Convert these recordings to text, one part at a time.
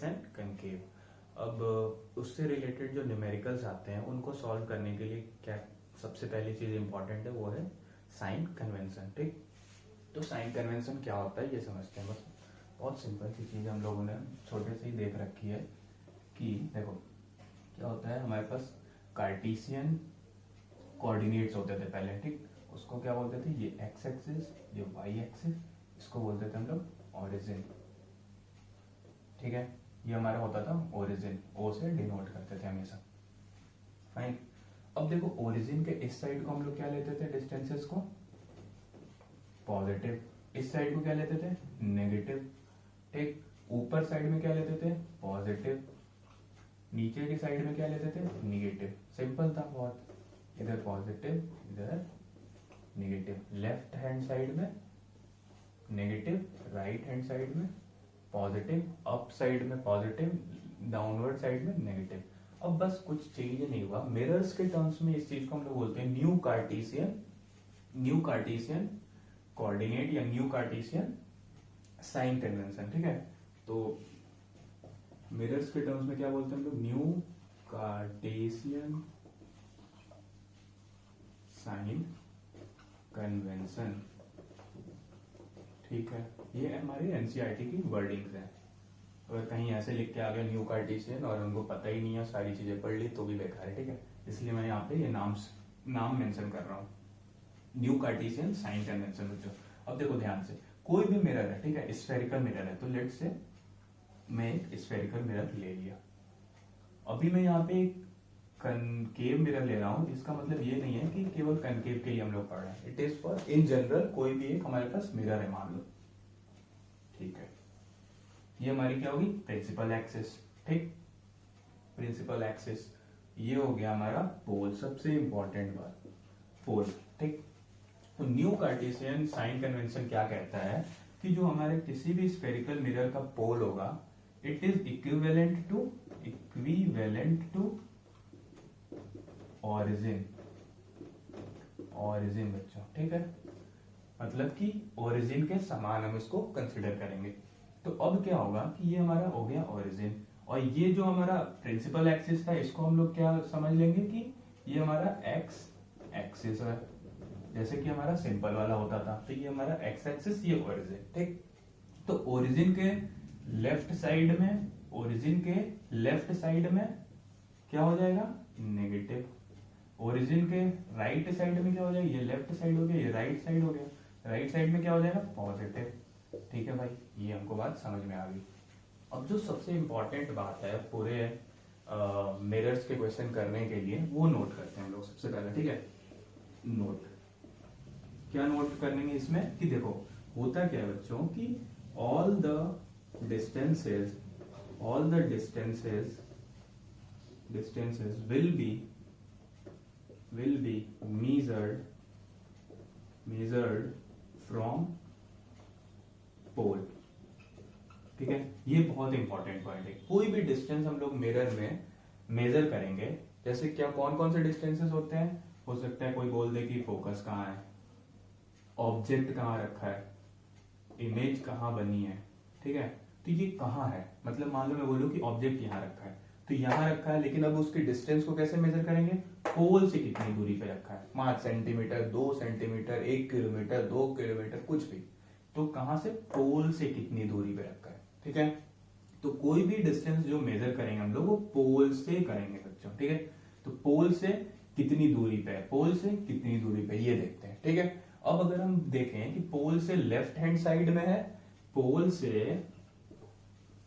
Concave. अब उससे related जो न्यूमेरिकल्स आते हैं उनको सॉल्व करने के लिए क्या सबसे पहली चीज इंपॉर्टेंट है, वो है साइन कन्वेंशन। ठीक, तो साइन कन्वेंशन क्या होता है ये समझते हैं। बस बहुत सिंपल सी चीज हम लोगों ने छोटे से ही देख रखी है कि देखो क्या होता है, हमारे पास कार्टेशियन कोऑर्डिनेट्स होते थे पहले। ठीक, उसको क्या बोलते थे, ये एक्स एक्सिस, ये वाई एक्सिस, इसको बोलते थे हम लोग ओरिजिन। ठीक है, ये हमारा होता था ओरिजिन, ओ से डिनोट करते थे हमेशा। फाइन, अब देखो ओरिजिन के इस साइड को हम लोग क्या लेते थे, डिस्टेंसेस को पॉजिटिव, इस साइड को क्या लेते थे, नेगेटिव। ठीक, ऊपर साइड में क्या लेते थे, पॉजिटिव, नीचे की साइड में क्या लेते थे, निगेटिव। सिंपल था बहुत, इधर पॉजिटिव इधर नेगेटिव, लेफ्ट हैंड साइड में नेगेटिव, राइट हैंड साइड में पॉजिटिव, अप साइड में पॉजिटिव, डाउनवर्ड साइड में नेगेटिव। अब बस कुछ चेंज नहीं हुआ, मिरर्स के टर्म्स में इस चीज को हम लोग बोलते हैं न्यू कार्टेशियन कोऑर्डिनेट या न्यू कार्टेशियन साइन कन्वेंशन। ठीक है, तो मिरर्स के टर्म्स में क्या बोलते हैं हम लोग, न्यू कार्टेशियन साइन कन्वेंशन। ठीक है, ये हमारी एनसीईआरटी की वर्डिंग्स हैं। अगर कहीं ऐसे लिख के आ गया न्यू कार्टेशियन और उनको पता ही नहीं है, सारी चीजें पढ़ ली, तो भी बेकार है। ठीक है, इसलिए मैं यहाँ पे ये नाम मेंशन कर रहा हूँ, न्यू कार्टेशियन साइन कन्वेंशन। बच्चों अब देखो ध्यान से, कोई भी मिरर है, ठीक है, स्फेरिकल मिरर है, तो लेट से मैं एक स्फेरिकल मिरर ले लिया। अभी मैं यहाँ पे एक कनकेव मिरर ले रहा हूँ, इसका मतलब ये नहीं है कि केवल कनकेव के लिए हम लोग पढ़ रहे हैं। It is for in general, कोई भी एक हमारे पास मिरर है मान लो। ठीक है, ये हमारी क्या होगी, प्रिंसिपल एक्सिस। ठीक, प्रिंसिपल एक्सिस, ये हो गया हमारा पोल, सबसे इंपॉर्टेंट बात पोल। ठीक, तो न्यू कार्टेशियन साइन कन्वेंशन क्या कहता है कि जो हमारे किसी भी स्फेरिकल मिरर का पोल होगा, it is equivalent to origin बच्चों। ठीक है, मतलब कि ओरिजिन के समान हम इसको कंसिडर करेंगे। तो अब क्या होगा कि ये हमारा हो गया ओरिजिन, और ये जो हमारा प्रिंसिपल एक्सिस था, इसको हम लोग क्या समझ लेंगे कि ये हमारा एक्स एक्सिस है, जैसे कि हमारा सिंपल वाला होता था। तो ये हमारा एक्स एक्सिस, ये ओरिजिन। ठीक, तो ओरिजिन के लेफ्ट साइड में क्या हो जाएगा, नेगेटिव। ओरिजिन के राइट साइड में क्या हो जाएगा, ये लेफ्ट साइड हो गया, ये राइट साइड हो गया, राइट साइड में क्या हो जाएगा, पॉजिटिव। ठीक है भाई, ये हमको बात समझ में आ गई। अब जो सबसे इंपॉर्टेंट बात है पूरे मिरर्स के क्वेश्चन करने के लिए, वो नोट करते हैं हम लोग सबसे पहले। ठीक है, नोट क्या नोट करेंगे इसमें कि देखो होता क्या है बच्चों कि all the distances will be measured from pole। ठीक है, ये बहुत इंपॉर्टेंट पॉइंट है। कोई भी डिस्टेंस हम लोग मिरर में मेजर करेंगे, जैसे क्या कौन कौन से डिस्टेंसेस होते हैं, हो सकता है कोई बोल दे कि फोकस कहाँ है, ऑब्जेक्ट कहाँ रखा है, इमेज कहाँ बनी है। ठीक है, तो ये कहाँ है, मतलब मान लो मैं बोलूं कि ऑब्जेक्ट यहाँ रखा है, तो यहाँ रखा है, लेकिन अब उसकी डिस्टेंस को कैसे मेजर करेंगे, पोल से कितनी दूरी पे रखा है, 5 सेंटीमीटर, 2 सेंटीमीटर, 1 किलोमीटर, 2 किलोमीटर, कुछ भी। तो कहां से, पोल से कितनी दूरी पे रखा है। ठीक है, तो कोई भी डिस्टेंस जो मेजर करेंगे हम लोग, वो पोल से करेंगे बच्चों। ठीक है, तो पोल से कितनी दूरी पे है, पोल से कितनी दूरी पे, ये देखते हैं। ठीक है, अब अगर हम देखें कि पोल से लेफ्ट हैंड साइड में है, पोल से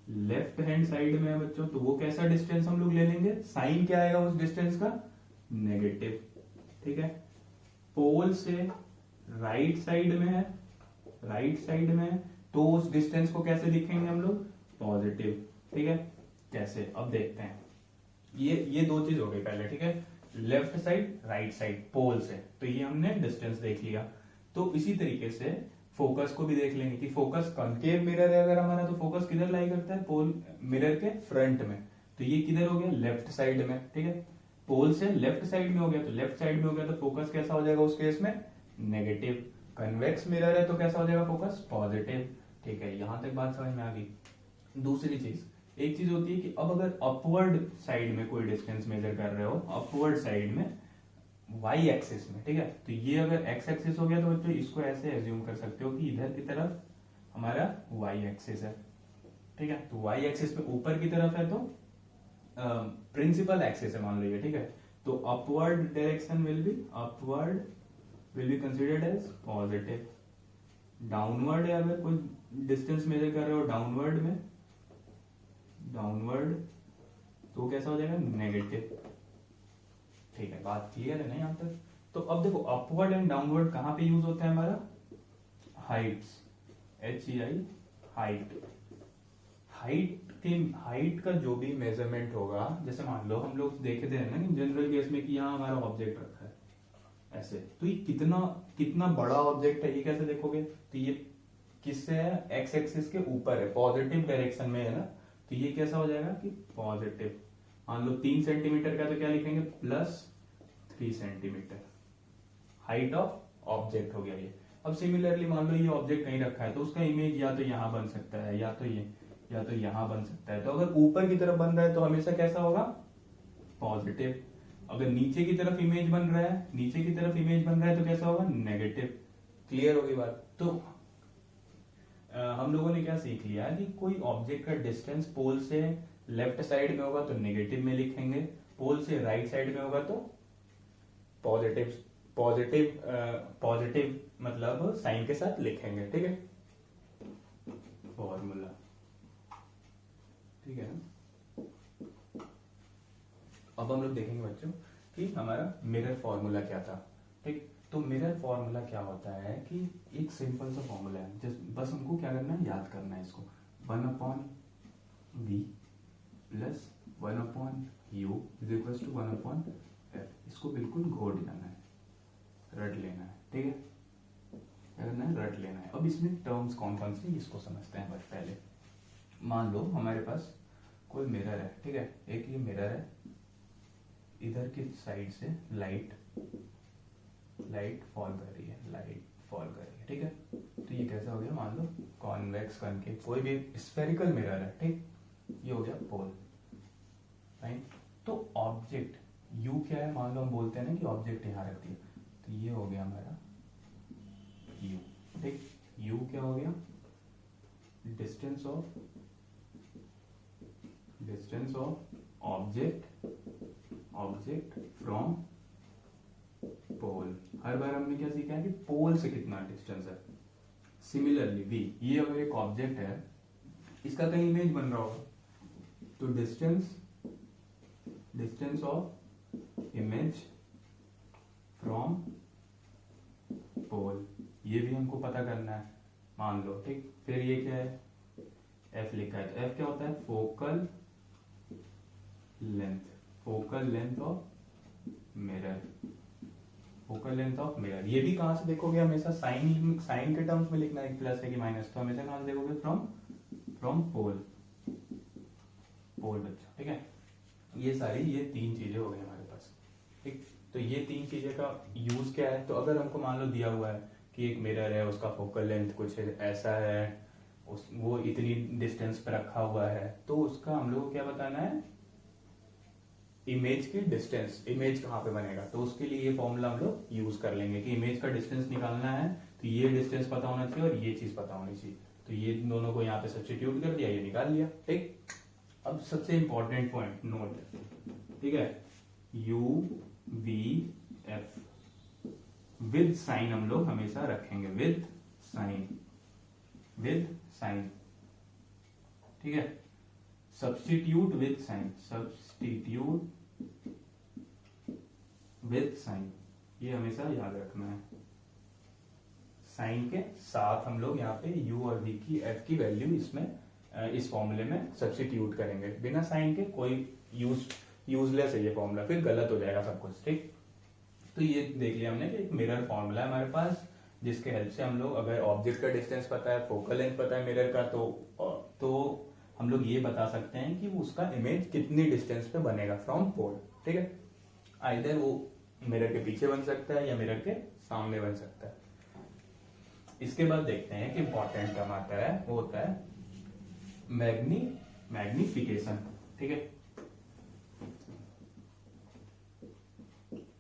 लेफ्ट हैंड साइड में है बच्चों, तो वो कैसा डिस्टेंस हम लोग ले लेंगे, साइन क्या आएगा उस डिस्टेंस का, नेगेटिव। ठीक है, पोल से राइट साइड में है, तो उस डिस्टेंस को कैसे लिखेंगे हम लोग, पॉजिटिव। ठीक है, कैसे, अब देखते हैं। ये दो चीज हो गई पहले। ठीक है, लेफ्ट साइड राइट साइड पोल से, तो ये हमने डिस्टेंस देख लिया। तो इसी तरीके से फोकस को भी देख लेंगे कि फोकस कॉन्केव मिरर है अगर हमारा, तो फोकस किधर लाई करता है, पोल मिरर के फ्रंट में, तो ये किधर हो गया, लेफ्ट साइड में। ठीक है, पोल से लेफ्ट साइड में हो गया, तो लेफ्ट साइड में हो गया, तो फोकस कैसा हो जाएगा उस केस में, नेगेटिव। कन्वेक्स मिरर है तो कैसा हो जाएगा फोकस, पॉजिटिव। ठीक है, यहां तक बात समझ में आ गई। दूसरी चीज, एक चीज होती है कि अब अगर अपवर्ड साइड में कोई डिस्टेंस मेजर कर रहे हो, अपवर्ड साइड में वाई एक्सिस में, ठीक है, तो ये अगर एक्स एक्सिस हो गया तो बच्चों इसको ऐसे एज्यूम कर सकते हो कि इधर की तरफ हमारा वाई एक्सिस है, ठीक है, तो वाई एक्सिस पे ऊपर की तरफ है तो प्रिंसिपल एक्सिस है मान लीजिए, ठीक है, तो upward direction will be considered as positive, downward है अगर कोई डिस्टेंस मेजर कर रहे हो डाउनवर्ड तो कैसा हो जाएगा नेगेटिव, ठीक है, बात क्लियर है ना यहाँ तक। तो अब देखो अपवर्ड एंड डाउनवर्ड कहाँ पे यूज होता है हमारा, हाइट्स, HEI, हाइट का जो भी मेजरमेंट होगा, जैसे मान लो हम लोग देखे थे ना कि जनरल केस में कि यहाँ हमारा ऑब्जेक्ट रखा है ऐसे, तो ये कितना बड़ा ऑब्जेक्ट है ये कैसे देखोगे, तो ये किससे है, एक्स एक्सिस के ऊपर है, पॉजिटिव डायरेक्शन में है ना, तो ये कैसा हो जाएगा कि पॉजिटिव, मान लो 3 सेंटीमीटर का तो क्या लिखेंगे +3 सेंटीमीटर हाइट ऑफ ऑब्जेक्ट हो गया ये। अब सिमिलरली मान लो ये ऑब्जेक्ट कहीं रखा है तो उसका इमेज या तो यहाँ बन सकता है या तो यहाँ बन सकता है, तो अगर ऊपर की तरफ बन रहा है तो हमेशा कैसा होगा पॉजिटिव, अगर नीचे की तरफ इमेज बन रहा है तो कैसा होगा नेगेटिव। क्लियर होगी बात। तो हम लोगों ने क्या सीख लिया कि कोई ऑब्जेक्ट का डिस्टेंस पोल से लेफ्ट साइड में होगा तो नेगेटिव में लिखेंगे, पोल से राइट साइड में होगा तो पॉजिटिव मतलब साइन के साथ लिखेंगे, ठीक है, फॉर्मूला, ठीक है ना। अब हम लोग देखेंगे बच्चों कि हमारा मिरर फॉर्मूला क्या था, ठीक। तो मिरर फॉर्मूला क्या होता है कि एक सिंपल सा फॉर्मूला है, जस्ट बस हमको क्या करना है, याद करना है इसको, 1/v plus 1/u is equal to 1/f, इसको बिल्कुल घोट जाना है, रट लेना है, ठीक है, क्या करना है, रट लेना है। अब इसमें टर्म्स कौन कौन सी इसको समझते हैं बस पहले। मान लो हमारे पास कोई मिरर है, ठीक है, एक ये मिरर है, इधर की साइड से लाइट फॉल कर रही है, ठीक है, तो ये कैसा हो गया, मान लो कॉन्वेक्स कनकेव कोई भी स्फेरिकल मिरर है, ठीक, ये हो गया पोल, राइट। तो ऑब्जेक्ट यू क्या है, मान लो हम बोलते हैं ना कि ऑब्जेक्ट यहाँ रख दिया, तो ये हो गया हमारा यू, ठीक, यू क्या हो गया, distance of object from pole. हर बार हमने क्या सीखा है कि पोल से कितना डिस्टेंस है। सिमिलरली वी, ये अगर एक ऑब्जेक्ट है, इसका कहीं इमेज बन रहा होगा, तो distance of image from pole, ये भी हमको पता करना है, मान लो, ठीक। फिर ये क्या है, एफ लिखा है, तो एफ क्या होता है, फोकल लेंथ ऑफ मिरर। ये भी कहां से देखोगे, हमेशा साइन के टर्म्स में लिखना है, प्लस है कि माइनस, तो हमेशा कहां से देखोगे, फ्रॉम पोल बच्चा, ठीक है। ये 3 चीजें हो गई हमारे पास, ठीक। तो ये 3 चीजें का यूज क्या है, तो अगर हमको मान लो दिया हुआ है कि एक मिरर है, उसका फोकल लेंथ कुछ ऐसा है, वो इतनी डिस्टेंस पर रखा हुआ है, तो उसका हम लोग को क्या बताना है, इमेज की डिस्टेंस, इमेज कहाँ पे बनेगा, तो उसके लिए ये फॉर्मूला हम लोग यूज कर लेंगे कि इमेज का डिस्टेंस निकालना है, तो ये डिस्टेंस पता होना चाहिए और ये चीज पता होनी चाहिए, तो ये दोनों को यहाँ पे सब्स्टिट्यूट कर दिया, ये निकाल लिया, ठीक। अब सबसे इंपॉर्टेंट पॉइंट नोट, ठीक है, UVF विद साइन हम लोग हमेशा रखेंगे, विद साइन, ठीक है, सब्स्टिट्यूट विद साइन, ये हमेशा याद रखना है। साइन के साथ हम लोग यहाँ पे u और v की f की वैल्यू इसमें इस फॉर्मूले में सब्स्टिट्यूट करेंगे, बिना साइन के कोई यूजलेस है ये फॉर्मूला, फिर गलत हो जाएगा सब कुछ, ठीक। तो ये देख लिया हमने कि एक मिरर फॉर्मूला है हमारे पास, जिसके हेल्प से हम लोग अगर ऑब्जेक्ट का डिस्टेंस पता है, फोकल लेंथ पता है मिरर का, तो हम लोग ये बता सकते हैं कि उसका इमेज कितनी डिस्टेंस पे बनेगा फ्रॉम पोल, ठीक है। आइदर वो मिरर के पीछे बन सकता है या मिरर के सामने बन सकता है। इसके बाद देखते हैं कि इंपॉर्टेंट टर्म आता है, वो होता है मैग्निफिकेशन। ठीक है,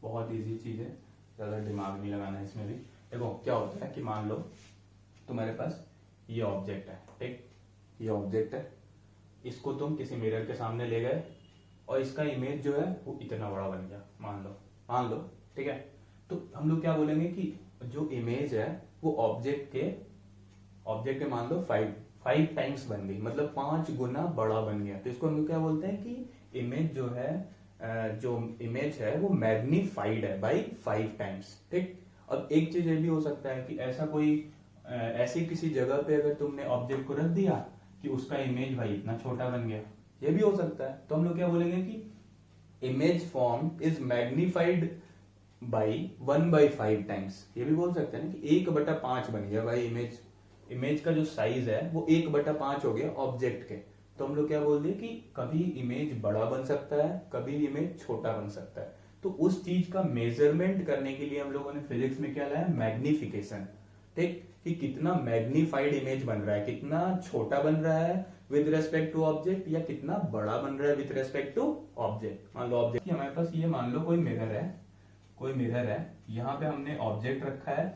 बहुत इजी चीज है, ज्यादा दिमाग नहीं लगाना है इसमें भी। देखो क्या होता है कि मान लो तुम्हारे पास ये ऑब्जेक्ट है, ठीक, ये ऑब्जेक्ट है, इसको तुम किसी मिरर के सामने ले गए और इसका इमेज जो है वो इतना बड़ा बन गया, मान लो, ठीक है। तो हम लोग क्या बोलेंगे कि जो इमेज है वो ऑब्जेक्ट के मान लो 5 टाइम्स बन गई, मतलब 5 गुना बड़ा बन गया। तो इसको हम लोग क्या बोलते हैं कि इमेज जो है वो मैग्नीफाइड है बाई 5 टाइम्स। ठीक, अब एक चीज ये भी हो सकता है कि ऐसा कोई ऐसी किसी जगह पे अगर तुमने ऑब्जेक्ट को रख दिया कि उसका इमेज भाई इतना छोटा बन गया, ये भी हो सकता है। तो हम लोग क्या बोलेंगे कि image form is magnified by 1/5 times. ये भी बोल सकते हैं ना कि 1/5 बन गया भाई इमेज का जो साइज है वो 1/5 हो गया ऑब्जेक्ट के। तो हम लोग क्या बोल दिए कि कभी इमेज बड़ा बन सकता है, कभी इमेज छोटा बन सकता है। तो उस चीज का मेजरमेंट करने के लिए हम लोगों ने फिजिक्स में क्या लाया, मैग्निफिकेशन। ठीक, कि कितना मैग्नीफाइड इमेज बन रहा है, कितना छोटा बन रहा है विद रेस्पेक्ट टू ऑब्जेक्ट, या कितना बड़ा बन रहा है विद रेस्पेक्ट टू ऑब्जेक्ट। मान लो ऑब्जेक्ट हमारे पास ये, मान लो कोई मिरर है, यहाँ पे हमने ऑब्जेक्ट रखा है।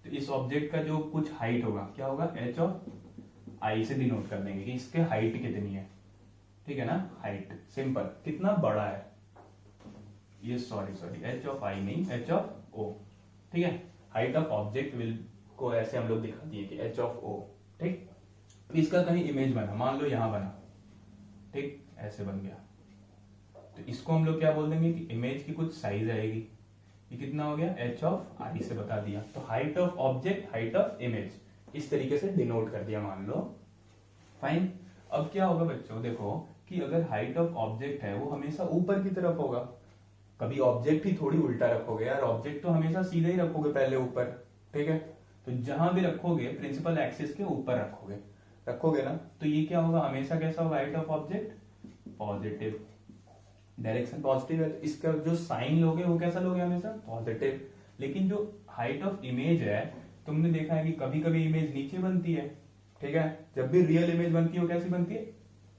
तो इस ऑब्जेक्ट का जो कुछ हाइट होगा, क्या होगा, h ऑफ i से डिनोट कर देंगे कि इसके हाइट कितनी है। ठीक है ना, हाइट सिंपल, कितना बड़ा है ये, सॉरी h ऑफ i नहीं, h ऑफ o। ठीक है, हाइट ऑफ ऑब्जेक्ट विल को ऐसे हम लोग दिखा दिए कि h ऑफ o। ठीक, इसका कहीं इमेज बना, मान लो यहां बना, ठीक, ऐसे बन गया। तो इसको हम लोग क्या बोल देंगे कि इमेज की कुछ साइज आएगी, ये कितना हो गया, h ऑफ i से बता दिया। तो height of object, height of image, इस तरीके से डिनोट कर दिया मान लो। फाइन, अब क्या होगा बच्चों, देखो कि अगर हाइट ऑफ ऑब्जेक्ट है वो हमेशा ऊपर की तरफ होगा, कभी ऑब्जेक्ट ही थोड़ी उल्टा रखोगे यार, ऑब्जेक्ट तो हमेशा सीधे ही रखोगे पहले ऊपर। ठीक है, तो जहां भी रखोगे प्रिंसिपल एक्सिस के ऊपर रखोगे ना, तो ये क्या होगा, हमेशा कैसा होगा, height of object positive, direction positive है, तो इसका जो साइन लोगे वो कैसा लोगे, हमेशा पॉजिटिव। लेकिन जो हाइट ऑफ इमेज है, तुमने देखा है कि कभी कभी इमेज नीचे बनती है, ठीक है, जब भी रियल इमेज बनती है वो कैसी बनती है,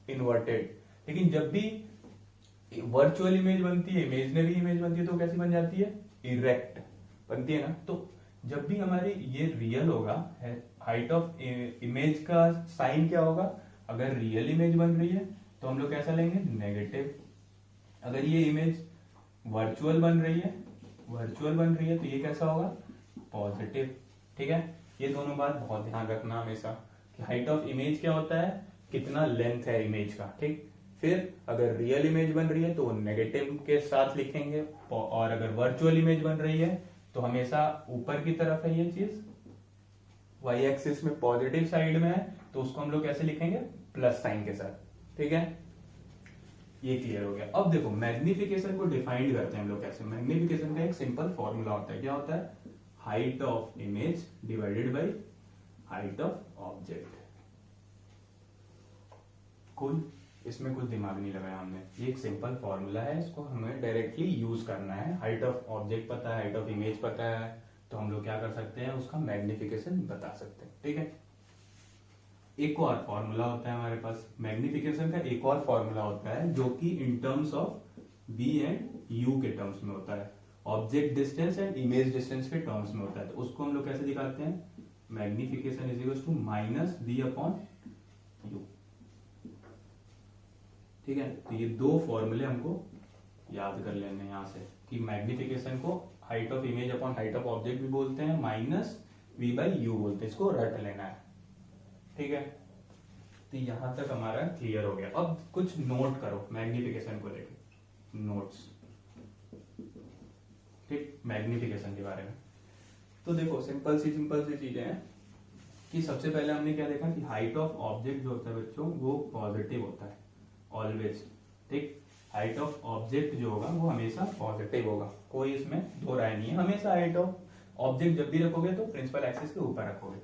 इन्वर्टेड। लेकिन जब भी वर्चुअल इमेज बनती है, इमेजनरी इमेज बनती है, तो कैसी बन जाती है, इरेक्ट बनती है ना। तो जब भी हमारी ये रियल होगा, हाइट ऑफ इमेज का साइन क्या होगा, अगर रियल इमेज बन रही है तो हम लोग कैसा लेंगे, नेगेटिव। अगर ये इमेज वर्चुअल बन रही है तो ये कैसा होगा, पॉजिटिव। ठीक है, ये दोनों बात बहुत ध्यान रखना हमेशा कि हाइट ऑफ इमेज क्या होता है, कितना लेंथ है इमेज का। ठीक, फिर अगर रियल इमेज बन रही है तो नेगेटिव के साथ लिखेंगे, और अगर वर्चुअल इमेज बन रही है तो हमेशा ऊपर की तरफ है ये चीज, वाई एक्सिस में पॉजिटिव साइड में है, तो उसको हम लोग कैसे लिखेंगे, प्लस साइन के साथ। ठीक है, ये क्लियर हो गया। अब देखो मैग्निफिकेशन को डिफाइन करते हैं हम लोग कैसे। मैग्निफिकेशन का एक सिंपल फॉर्मूला होता है, क्या होता है, height of image divided by height of object. कुल इसमें कुछ दिमाग नहीं लगाया हमने, ये एक सिंपल फॉर्मूला है, इसको हमें डायरेक्टली यूज करना है। हाइट ऑफ ऑब्जेक्ट पता है, हाइट ऑफ इमेज पता है, तो हम लोग क्या कर सकते हैं, उसका मैग्निफिकेशन बता सकते हैं। ठीक है, एक और फॉर्मूला होता है हमारे पास, मैग्निफिकेशन का एक और फॉर्मूला होता है जो कि in terms of b and u के टर्म्स में होता है, object distance and image distance के टर्म्स में होता है। तो उसको हम लोग कैसे दिखाते हैं, magnification is equal to minus b upon u। ठीक है, तो ये दो फॉर्मूले हमको याद कर लेने हैं यहाँ से, कि मैग्निफिकेशन को height of image upon height of object भी बोलते हैं, माइनस v बाई u बोलते हैं, इसको रट लेना है। ठीक है, तो यहां तक हमारा क्लियर हो गया। अब कुछ नोट करो मैग्निफिकेशन को लेकर, नोट्स। ठीक, मैग्निफिकेशन के बारे में तो देखो सिंपल सी चीजें हैं कि सबसे पहले हमने क्या देखा कि हाइट ऑफ ऑब्जेक्ट जो होता है बच्चों वो पॉजिटिव होता है ऑलवेज। ठीक, हाइट ऑफ ऑब्जेक्ट जो होगा वो हमेशा पॉजिटिव होगा, कोई इसमें दो राय नहीं है। हमेशा हाइट ऑफ ऑब्जेक्ट जब भी रखोगे तो प्रिंसिपल एक्सिस के ऊपर रखोगे।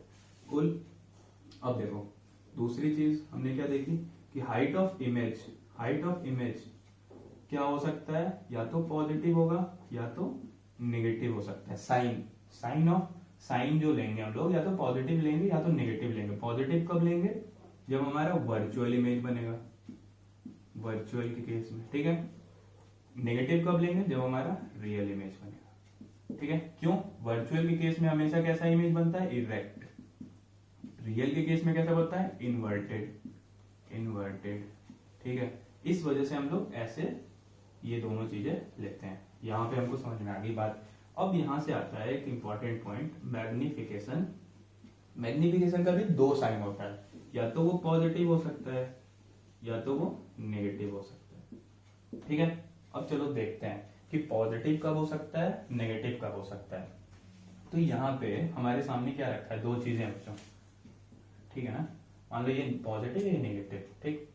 कुल, अब देखो दूसरी चीज हमने क्या देखी कि हाइट ऑफ इमेज क्या हो सकता है, या तो पॉजिटिव होगा या तो नेगेटिव हो सकता है। साइन जो लेंगे हम लोग, या तो पॉजिटिव लेंगे या तो नेगेटिव लेंगे। पॉजिटिव कब लेंगे, जब हमारा वर्चुअल इमेज बनेगा। वर्चुअल के केस में, ठीक है। नेगेटिव कब लेंगे, जब हमारा रियल इमेज बनेगा, ठीक है। क्यों, वर्चुअल के केस में हमेशा कैसा इमेज बनता है, इरेक्ट। रियल के केस में कैसा बनता है, इन्वर्टेड, इन्वर्टेड, ठीक है। इस वजह से हम लोग ऐसे ये दोनों चीजें लेते हैं। यहाँ पे हमको समझ में आ गई बात। अब यहां से आता है एक इंपॉर्टेंट पॉइंट, मैग्निफिकेशन। मैग्निफिकेशन का भी दो साइन होता है, या तो वो पॉजिटिव हो सकता है या तो वो नेगेटिव हो सकता है, ठीक है। अब चलो देखते हैं कि पॉजिटिव कब हो सकता है, नेगेटिव कब हो सकता है। तो यहाँ पे हमारे सामने क्या रखा है, दो चीजें बच्चों, ठीक है ना। मान लो ये पॉजिटिव है, नेगेटिव, ठीक।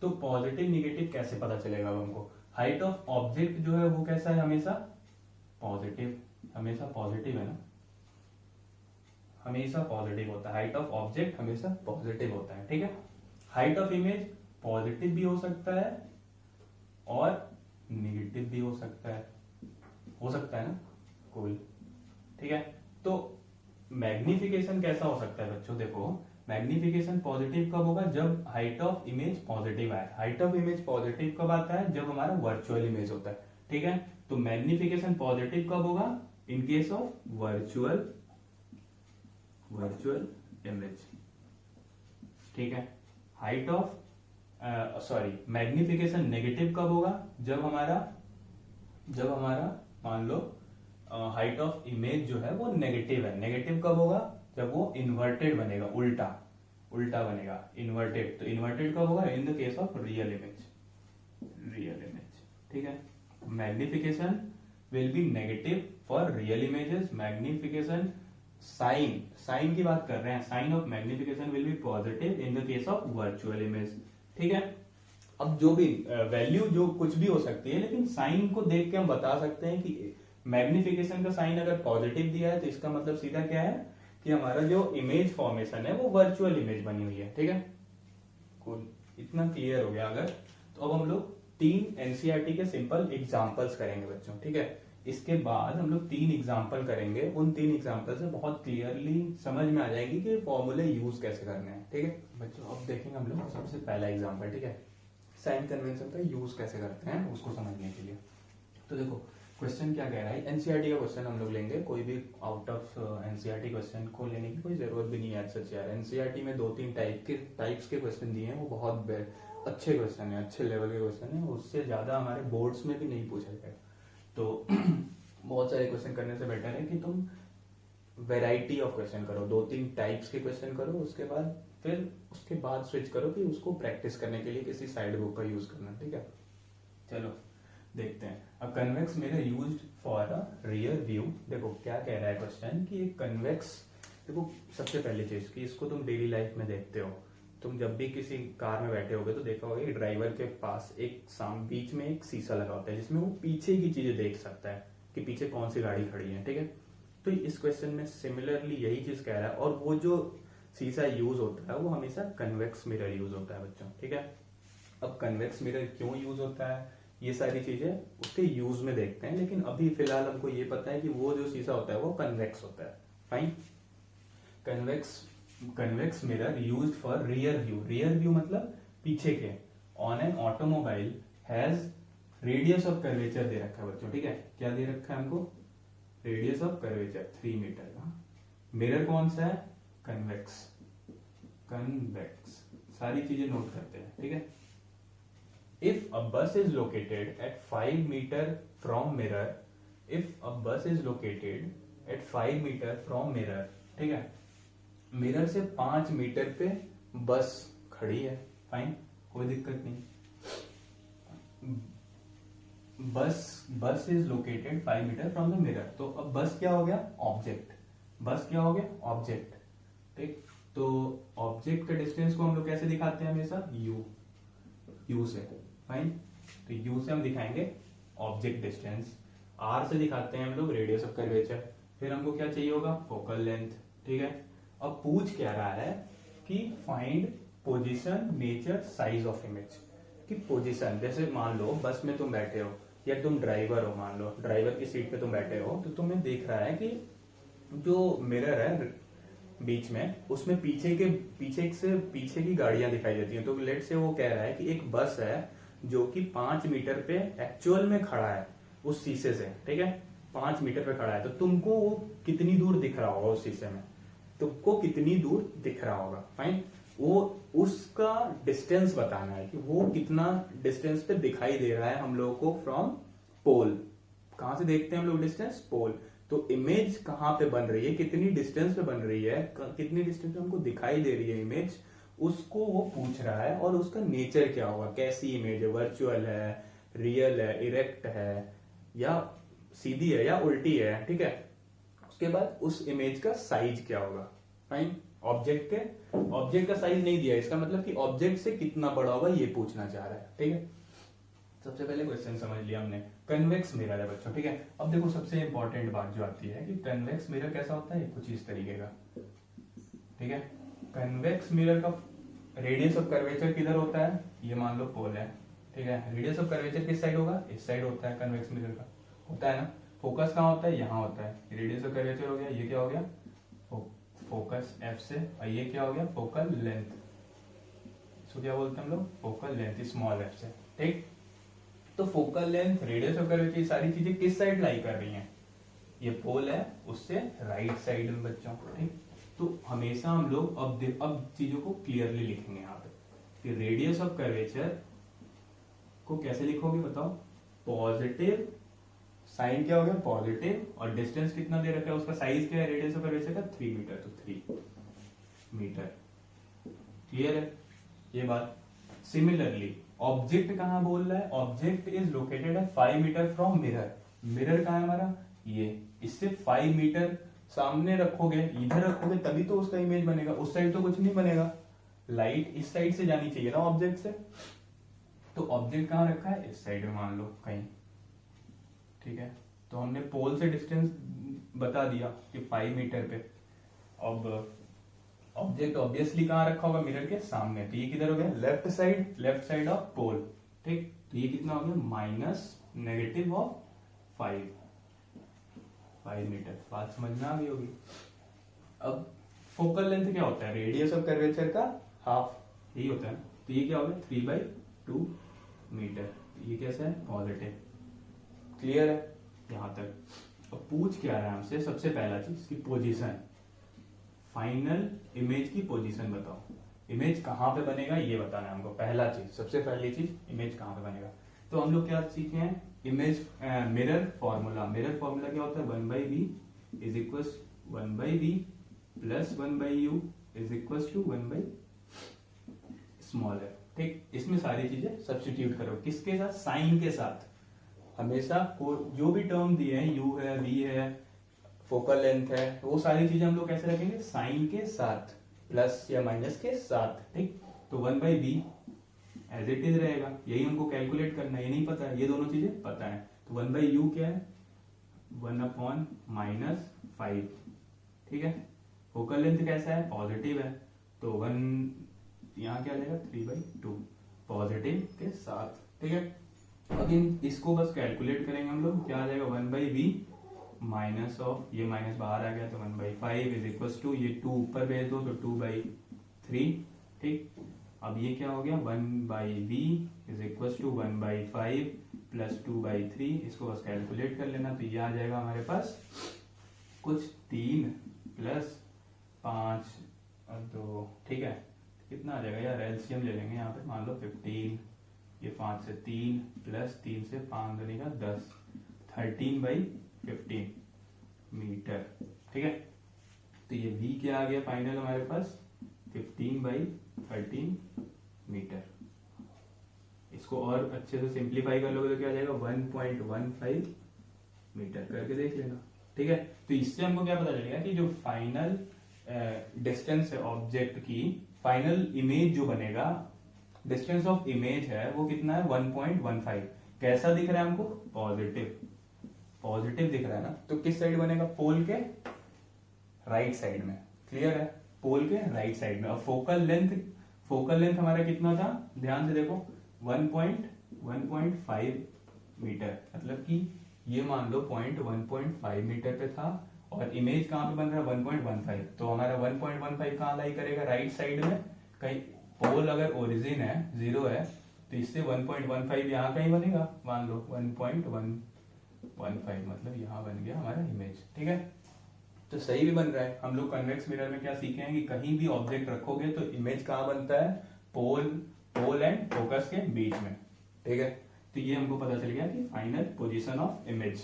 तो पॉजिटिव नेगेटिव कैसे पता चलेगा अब हमको, हाइट ऑफ ऑब्जेक्ट जो है वो कैसा है, हमेशा पॉजिटिव, हमेशा पॉजिटिव है ना, हमेशा पॉजिटिव होता है। हाइट ऑफ ऑब्जेक्ट हमेशा पॉजिटिव होता है, ठीक है। हाइट ऑफ इमेज पॉजिटिव भी हो सकता है और नेगेटिव भी हो सकता है ना कोई, ठीक है। तो मैग्निफिकेशन कैसा हो सकता है बच्चों, देखो मैग्निफिकेशन पॉजिटिव कब होगा, जब हाइट ऑफ इमेज पॉजिटिव आए। हाइट ऑफ इमेज पॉजिटिव कब आता है, जब हमारा वर्चुअल इमेज होता है, ठीक है। तो मैग्निफिकेशन पॉजिटिव कब होगा, in case of virtual image, ठीक है। हाइट ऑफ मैग्निफिकेशन नेगेटिव कब होगा, जब हमारा मान लो हाइट ऑफ इमेज जो है वो नेगेटिव है। नेगेटिव कब होगा, जब वो इन्वर्टेड बनेगा, उल्टा बनेगा, इन्वर्टेड। तो इन्वर्टेड कब होगा, in the case of real image, ठीक है। Magnification will be negative for real images. Magnification sign की बात कर रहे हैं, sign of magnification will be positive in the case of virtual image, ठीक है। अब जो भी वैल्यू जो कुछ भी हो सकती है, लेकिन साइन को देख के हम बता सकते हैं कि मैग्निफिकेशन का साइन अगर पॉजिटिव दिया है तो इसका मतलब सीधा क्या है कि हमारा जो इमेज फॉर्मेशन है वो वर्चुअल इमेज बनी हुई है, ठीक है। इतना क्लियर हो गया अगर, तो अब हम लोग 3 एनसीईआरटी के सिंपल एग्जांपल्स करेंगे बच्चों, ठीक है। इसके बाद हम लोग 3 एग्जांपल करेंगे, उन 3 एग्जांपल से बहुत क्लियरली समझ में आ जाएगी कि फॉर्मूले यूज कैसे करने हैं, ठीक है बच्चों। अब देखेंगे हम लोग सबसे पहला एग्जांपल, ठीक है, साइन कन्वेंशन का यूज कैसे करते हैं उसको समझने के लिए। तो देखो क्वेश्चन क्या कह रहा है, एनसीईआरटी का क्वेश्चन हम लोग लेंगे, कोई भी आउट ऑफ एनसीईआरटी क्वेश्चन को लेने की कोई जरूरत भी नहीं है सच यार। एनसीईआरटी में 2-3 टाइप्स के क्वेश्चन दिए हैं, वो बहुत अच्छे क्वेश्चन है, अच्छे लेवल के क्वेश्चन है, उससे ज्यादा हमारे बोर्ड्स में भी नहीं पूछा जाएगा। तो बहुत सारे क्वेश्चन करने से बेटर है कि तुम वैरायटी ऑफ क्वेश्चन करो, 2-3 टाइप्स के क्वेश्चन करो, उसके बाद स्विच करो कि उसको प्रैक्टिस करने के लिए किसी साइड बुक का यूज करना, ठीक है। चलो देखते हैं। अ convex mirror used for a rear view. देखो क्या कह रहा है क्वेश्चन कि एक कन्वेक्स, देखो सबसे पहली चीज कि इसको तुम डेली लाइफ में देखते हो, तुम जब भी किसी कार में बैठे होगे तो देखा होगा कि ड्राइवर के पास बीच में एक शीशा लगा होता है जिसमें वो पीछे की चीजें देख सकता है कि पीछे कौन सी गाड़ी खड़ी है, ठीक है। तो इस क्वेश्चन में सिमिलरली यही चीज कह रहा है, और वो जो शीशा यूज होता है वो हमेशा कन्वेक्स मिरर यूज होता है बच्चों, ठीक है। अब कन्वेक्स मिरर क्यों यूज होता है, ये सारी चीजें उसके यूज में देखते हैं, लेकिन अभी फिलहाल हमको ये पता है कि वो जो शीशा होता है वो कन्वेक्स होता है, fine. Convex mirror used for rear view मतलब पीछे के, on an automobile has radius of curvature दे रखा है बच्चों, ठीक है। क्या दे रखा है हमको, रेडियस ऑफ कर्वेचर 3 मीटर का। मिरर कौन सा है, कन्वेक्स, सारी चीजें नोट करते हैं, ठीक है। If a bus is located at 5 meter from mirror, ठीक है, मिरर से 5 मीटर पे बस खड़ी है, फाइन, कोई दिक्कत नहीं। Bus is located 5 meter from the mirror, तो अब बस क्या हो गया, ऑब्जेक्ट, ठीक। तो ऑब्जेक्ट का डिस्टेंस को हम लोग कैसे दिखाते हैं, हमेशा यू से, फाइन। तो यू से हम दिखाएंगे ऑब्जेक्ट डिस्टेंस, आर से दिखाते हैं हम लोग रेडियस ऑफ कर्वेचर, फिर हमको क्या चाहिए होगा, फोकल लेंथ, ठीक है। अब पूछ क्या रहा है कि find position, nature, size of image, कि पोजीशन, जैसे मान लो बस में तुम बैठे हो या तुम ड्राइवर हो, मान लो ड्राइवर की सीट पे तुम बैठे हो, तो तुम्हें देख रहा है कि जो मिरर है बीच में, उसमें पीछे की गाड़ियां दिखाई देती हैं। तो लेट से वो कह रहा है कि एक बस है जो कि 5 मीटर पे एक्चुअल में खड़ा है उस शीशे से, ठीक है, 5 मीटर पे खड़ा है, तो तुमको वो कितनी दूर दिख रहा होगा उस शीशे में, तुमको कितनी दूर दिख रहा होगा, फाइन। वो उसका डिस्टेंस बताना है कि वो कितना डिस्टेंस पे दिखाई दे रहा है हम लोगों को फ्रॉम पोल। कहां से देखते हैं हम लोग डिस्टेंस? पोल। तो इमेज कहां पे बन रही है, कितनी डिस्टेंस पे बन रही है, कितनी डिस्टेंस पे हमको दिखाई दे रही है इमेज, उसको वो पूछ रहा है। और उसका नेचर क्या होगा, कैसी इमेज है, वर्चुअल है, रियल है, इरेक्ट है, या सीधी है या उल्टी है, ठीक है। उसके बाद उस इमेज का साइज क्या होगा, फाइन। ऑब्जेक्ट का साइज नहीं दिया, इसका मतलब कि ऑब्जेक्ट से कितना बड़ा होगा ये पूछना चाह रहा है, ठीक है। सबसे पहले क्वेश्चन समझ लिया हमने, कन्वेक्स मिरर है बच्चों, ठीक है। अब देखो सबसे इंपॉर्टेंट बात जो आती है कि कन्वेक्स मिरर कैसा होता है, कुछ इस तरीके का, ठीक है। कन्वेक्स मिरर का रेडियस ऑफ कर्वेचर किधर होता है, ये मान लो पोल है, ठीक है। रेडियस ऑफ कर्वेचर किस साइड होगा, इस साइड होता है कन्वेक्स मिरर का, होता है ना। फोकस कहाँ होता है, यहाँ होता है। रेडियस ऑफ कर्वेचर हो गया, ये क्या हो गया, फोकस एफ से, और ये क्या हो गया, फोकल लेंथ, इसको क्या बोलते हैं हम लोग, फोकल लेंथ, स्मॉल एफ से, ठीक। तो focal length, radius of curvature, ये सारी चीजें किस साइड लाई कर रही हैं, ये पोल है उससे राइट साइड में बच्चों, ठीक। तो हमेशा हम लोग अब चीजों को क्लियरली लिखेंगे यहाँ पे कि रेडियस ऑफ कर्वेचर को कैसे लिखोगे बताओ, पॉजिटिव, साइन क्या हो गया पॉजिटिव, और डिस्टेंस कितना दे रखा है, उसका साइज क्या है रेडियस ऑफ कर्वेचर का, 3 मीटर, तो 3 मीटर, क्लियर है ये बात। सिमिलरली ऑब्जेक्ट कहां बोल रहा है, ऑब्जेक्ट इज लोकेटेड है 5 मीटर फ्रॉम मिरर। मिरर कहां है हमारा, ये, इससे 5 मीटर सामने रखोगे, इधर रखोगे तभी तो उसका इमेज बनेगा, उस साइड तो कुछ नहीं बनेगा। लाइट इस साइड से जानी चाहिए ना ऑब्जेक्ट से, तो ऑब्जेक्ट कहां रखा है, इस साइड में मान लो कहीं, ठीक है। तो हमने पोल से डिस्टेंस बता दिया कि 5 मीटर पे। अब ऑब्जेक्ट ऑब्वियसली कहां रखा होगा, मिरर के सामने, तो ये किधर हो गया, लेफ्ट साइड ऑफ पोल, ठीक। तो ये कितना हो गया, माइनस नेगेटिव ऑफ 5 मीटर। बात समझना आ गई होगी। अब फोकल लेंथ क्या होता है, रेडियस ऑफ कर्वेचर का हाफ, यही होता है। तो ये क्या हो गया, 3/2 मीटर। ये कैसा है, पॉजिटिव, क्लियर है यहां तक। अब पूछ क्या रहा है हमसे, सबसे पहला चीज की पोजीशन, फाइनल इमेज की पोजीशन बताओ, इमेज कहां पे बनेगा ये बताना है हमको। पहला चीज, सबसे पहली चीज, इमेज कहां पे बनेगा। तो हम लोग क्या सीखे हैं, image mirror formula. Mirror formula क्या होता है, 1/v is equal 1/v plus 1/u is equal to 1/ small है, ठीक। इसमें सारी चीजें सब्स्टिट्यूट करो, किसके साथ, साइन के साथ। हमेशा को जो भी टर्म दिए हैं, u है, v है, फोकल लेंथ है, वो सारी चीजें हम लोग कैसे रखेंगे, साइन के साथ, प्लस या माइनस के साथ, ठीक। तो 1/v एज इट इज रहेगा, यही हमको कैलकुलेट करना है, ये नहीं पता है, ये दोनों चीजें पता है। तो 1/u क्या है, 1/-5, ठीक है। फोकल लेंथ कैसा है, पॉजिटिव है, तो 1 यहाँ क्या लेगा, 3/2 पॉजिटिव के साथ, ठीक है। अब इसको बस कैलकुलेट करेंगे हम लोग, क्या आ जाएगा, 1/v माइनस ऑफ, ये माइनस बाहर आ गया तो 1/5 इज इक्वल टू, ये 2 ऊपर भेज दो तो 2/3, ठीक। अब ये क्या हो गया, 1/v is equal to 1/5 plus 2/3, इसको बस कैलकुलेट कर लेना, तो ये आ जाएगा हमारे पास कुछ 3 प्लस 5 और 2, ठीक है। कितना आ जाएगा यार, एलसीएम ले लेंगे यहाँ पे, मान लो 15, ये 5 से 3 प्लस 3 से 5 बनेगा 10, 13/15 मीटर, ठीक है। तो ये v क्या आ गया फाइनल हमारे पास, 15/13 मीटर। इसको और अच्छे से सिंप्लीफाई कर लोगे तो क्या आ जाएगा, 1.15 मीटर करके देख लेना, ठीक है। तो इससे हमको क्या पता चलेगा कि जो फाइनल डिस्टेंस है ऑब्जेक्ट की, फाइनल इमेज जो बनेगा, डिस्टेंस ऑफ इमेज है वो कितना है, 1.15। कैसा दिख रहा है हमको, पॉजिटिव दिख रहा है ना, तो किस साइड बनेगा, पोल के राइट साइड में, क्लियर है, पोल के राइट साइड में। और फोकल लेंथ हमारा कितना था, ध्यान से देखो, 1.15 मीटर, मतलब कि ये मान लो पॉइंट 1.5 मीटर पे था, और इमेज कहां पे बन रहा है, 1.15। तो हमारा 1.15 कहां लाई करेगा, राइट साइड में कहीं। पोल अगर ओरिजिन है 0 है, तो इससे 1.15 यहाँ का ही बनेगा, मान लो 1.115 मतलब यहाँ बन गया हमारा इमेज। ठीक है, तो सही भी बन रहा है। हम लोग कन्वेक्स मिरर में क्या सीखे हैं कि कहीं भी ऑब्जेक्ट रखोगे तो इमेज कहाँ बनता है, पोल एंड फोकस के बीच में। ठीक है, तो ये हमको पता चल गया कि फाइनल पोजीशन ऑफ इमेज।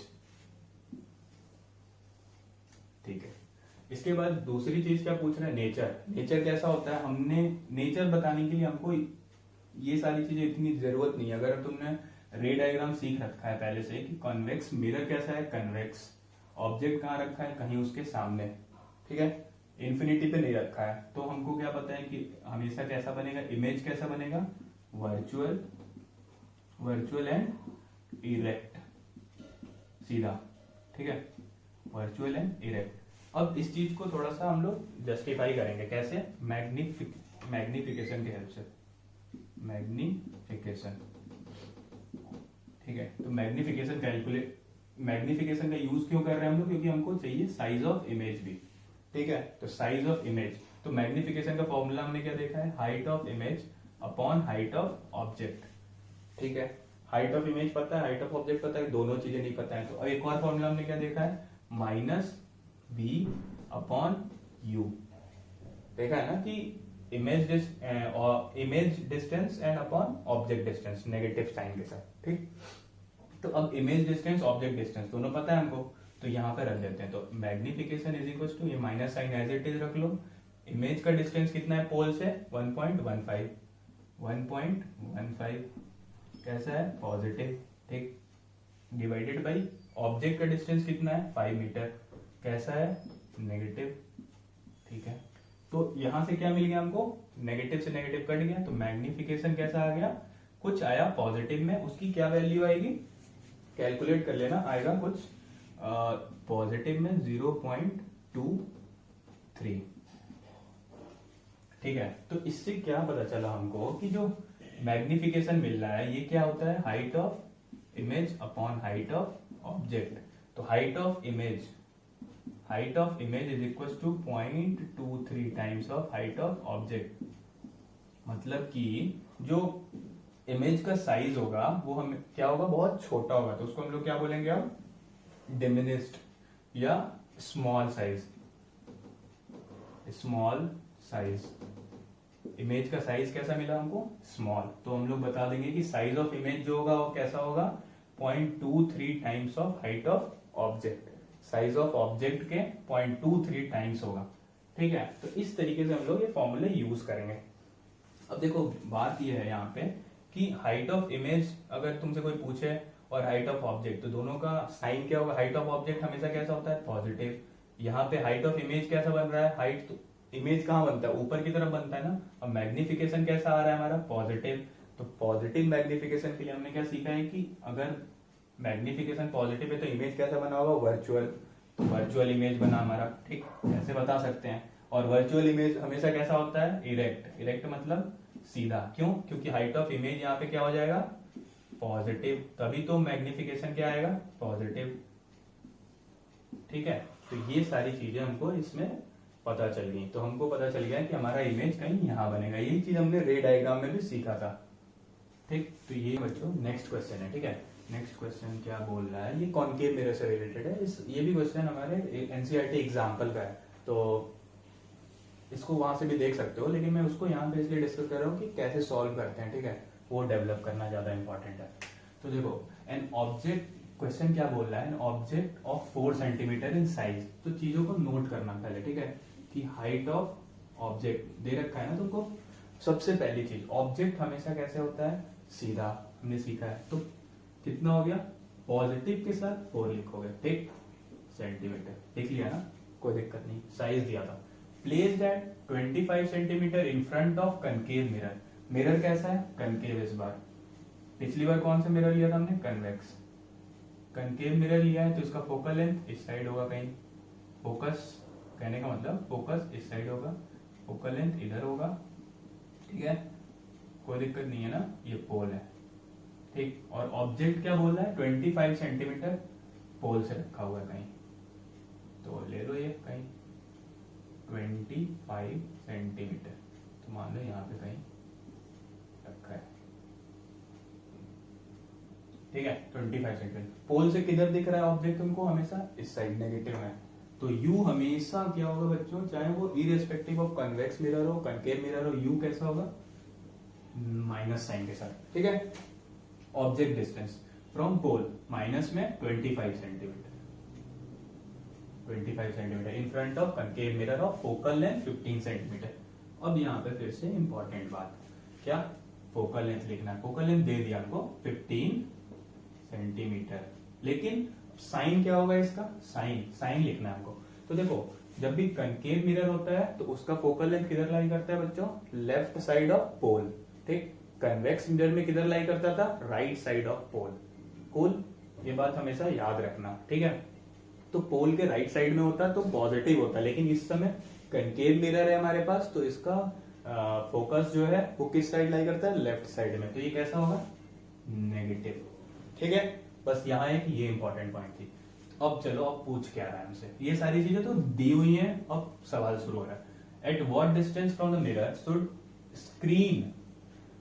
ठीक है, इसके बाद दूसरी चीज क्या पूछ रहा है, नेचर। नेचर कैसा होता है, हमने नेचर बताने के लिए हमको ये सारी चीजें इतनी जरूरत नहीं है। अगर तुमने रे डायग्राम सीख रखा है पहले से कि कॉन्वेक्स मिरर कैसा है, कन्वेक्स ऑब्जेक्ट कहाँ रखा है, कहीं उसके सामने। ठीक है, इन्फिनिटी पे नहीं रखा है, तो हमको क्या पता है कि हमेशा कैसा बनेगा, इमेज कैसा बनेगा, वर्चुअल एंड इरेक्ट, सीधा। ठीक है, वर्चुअल एंड इरेक्ट। अब इस चीज को थोड़ा सा हम लोग जस्टिफाई करेंगे, कैसे, मैग्निफिकेशन की हेल्प से। मैग्निफिकेशन, ठीक है, तो मैग्निफिकेशन का यूज क्यों कर रहे हैं हम लोग, क्योंकि हमको चाहिए साइज ऑफ इमेज भी। ठीक है, तो साइज ऑफ इमेज, तो मैग्निफिकेशन का फॉर्मूला हमने क्या देखा है, height of image upon height of object. ठीक है, हाइट ऑफ इमेज पता है, हाइट ऑफ ऑब्जेक्ट पता है, दोनों चीजें नहीं पता है। तो एक और फॉर्मूला हमने क्या देखा है, माइनस v अपॉन u। देखा है ना कि image distance and upon object distance negative sign के साथ। ठीक, तो अब इमेज डिस्टेंस ऑब्जेक्ट डिस्टेंस दोनों पता है हमको, तो यहाँ पे रख देते हैं। तो मैग्निफिकेशन इज इक्वल टू, ये minus sign as it is रख लो। इमेज का डिस्टेंस कितना है पोल से, 1.15 कैसा है, पॉजिटिव। ठीक, डिवाइडेड बाई ऑब्जेक्ट का डिस्टेंस कितना है, 5 मीटर, कैसा है, नेगेटिव। ठीक है, तो यहां से क्या मिल गया हमको, नेगेटिव से नेगेटिव कट गया, तो मैग्निफिकेशन कैसा आ गया, कुछ आया पॉजिटिव में, उसकी क्या वैल्यू आएगी, कैलकुलेट कर लेना, आएगा कुछ पॉजिटिव में 0.23। ठीक है, तो इससे क्या पता चला हमको कि जो मैग्निफिकेशन मिल रहा है ये क्या होता है, height of image upon height of object. तो height of image is equal to 0.23 times of height of object. मतलब कि जो इमेज का साइज होगा वो हम क्या होगा, बहुत छोटा होगा, तो उसको हम लोग क्या बोलेंगे अब, डिमिनिस्ड या स्मॉल साइज। इमेज का साइज कैसा मिला हमको, स्मॉल, तो हम लोग बता देंगे कि साइज ऑफ इमेज जो होगा वो कैसा होगा, 0.23 times of height of object. Size of object के 0.23 टाइम्स होगा। ठीक है, तो इस तरीके से हम लोग ये फॉर्मूले यूज करेंगे। अब देखो बात ये है यहाँ पे कि हाइट ऑफ इमेज अगर तुमसे कोई पूछे और हाइट ऑफ ऑब्जेक्ट, तो दोनों का साइन क्या होगा, हाइट ऑफ ऑब्जेक्ट हमेशा कैसा होता है, पॉजिटिव। यहाँ पे हाइट ऑफ इमेज कैसा बन रहा है, हाइट तो इमेज कहाँ बनता है, ऊपर की तरफ बनता है ना। अब मैग्निफिकेशन कैसा आ रहा है हमारा, पॉजिटिव। तो पॉजिटिव मैग्निफिकेशन के लिए हमने क्या सीखा है कि अगर मैग्निफिकेशन पॉजिटिव है तो इमेज कैसा बना होगा, वर्चुअल। तो वर्चुअल इमेज बना हमारा। ठीक, ऐसे बता सकते हैं। और वर्चुअल इमेज हमेशा कैसा होता है, इरेक्ट मतलब सीधा। क्यों, क्योंकि हाइट ऑफ इमेज यहाँ पे क्या हो जाएगा, पॉजिटिव, तभी तो मैग्निफिकेशन क्या आएगा, पॉजिटिव। ठीक है, तो ये सारी चीजें हमको इसमें पता चल गई। तो हमको पता चल गया कि हमारा इमेज कहीं यहाँ बनेगा। यही चीज हमने रे डायग्राम में भी सीखा था। ठीक, तो ये बच्चों नेक्स्ट क्वेश्चन है। ठीक है, नेक्स्ट क्वेश्चन क्या बोल रहा है, ये कॉनकेव मिरर से रिलेटेड है। ये भी क्वेश्चन हमारे एनसीईआरटी एग्जाम्पल का है, तो इसको वहां से भी देख सकते हो, लेकिन मैं उसको यहाँ पे इसलिए डिस्कस कर रहा हूँ कि कैसे सॉल्व करते हैं। ठीक है, वो डेवलप करना ज्यादा इंपॉर्टेंट है। तो देखो, एन ऑब्जेक्ट, क्वेश्चन क्या बोल रहा है, an object of 4 centimetre in size. तो चीजों को नोट करना पहले। ठीक है, कि हाइट ऑफ ऑब्जेक्ट दे रखा है ना तुमको। सबसे पहली चीज, ऑब्जेक्ट हमेशा कैसे होता है, सीधा, हमने सीखा है। तो कितना हो गया, पॉजिटिव के साथ 4 लिखोगे। ठीक, सेंटीमीटर लिख लिया ना, कोई दिक्कत नहीं। साइज दिया था, place that 25 centimeter in front of concave mirror. Mirror कैसा है, कनकेव इस बार। पिछली बार कौन सा मिरर लिया था हमने, कन्वेक्स। कनकेव मिरर लिया है तो इसका फोकल लेंथ इस साइड होगा कहीं, फोकस कहने का मतलब फोकस इस साइड होगा, फोकल लेंथ इधर होगा। ठीक है, कोई दिक्कत नहीं है ना, ये पोल है। ठीक, और ऑब्जेक्ट क्या बोल रहा है, 25 सेंटीमीटर पोल से रखा हुआ है कहीं, तो ले लो ये कहीं 25 सेंटीमीटर, तो मान लो यहाँ पे कहीं रखा है। ठीक है 25 सेंटीमीटर। पोल से किधर दिख रहा है ऑब्जेक्ट उनको, हमेशा इस साइड नेगेटिव में। तो यू हमेशा क्या होगा बच्चों, चाहे वो इरेस्पेक्टिव ऑफ कन्वेक्स मिरर हो कनकेव मिरर हो, यू कैसा होगा, माइनस साइन के साथ, ठीक है। Object distance from pole minus में 25 centimeter, 25 centimeter in front of concave mirror of focal length 15 centimeter. अब यहाँ पे फिर से इंपॉर्टेंट बात, क्या फोकल लेंथ लिखना है, फोकल लेंथ दे दिया आपको 15 सेंटीमीटर, लेकिन साइन क्या होगा इसका, साइन लिखना है हमको। तो देखो जब भी कनकेव मिरर होता है तो उसका फोकल लेंथ किधर लाई करता है बच्चों, लेफ्ट साइड ऑफ पोल, ठीक। कन्वेक्स मिरर में किधर लाई करता था, right side of pole. Cool, ये बात हमेशा याद रखना, ठीक है। तो पोल के राइट साइड में होता है तो पॉजिटिव होता है, लेकिन इस समय कनकेव मिरर है हमारे पास तो इसका फोकस जो है वो किस साइड लाई करता है, लेफ्ट साइड में, तो ये कैसा होगा, नेगेटिव, ठीक है। बस यहाँ एक ये इंपॉर्टेंट पॉइंट थी। अब चलो अब पूछ क्या रहा है हमसे, ये सारी चीजें तो दी हुई हैं, अब सवाल शुरू हो रहा है। At what distance from the mirror should screen,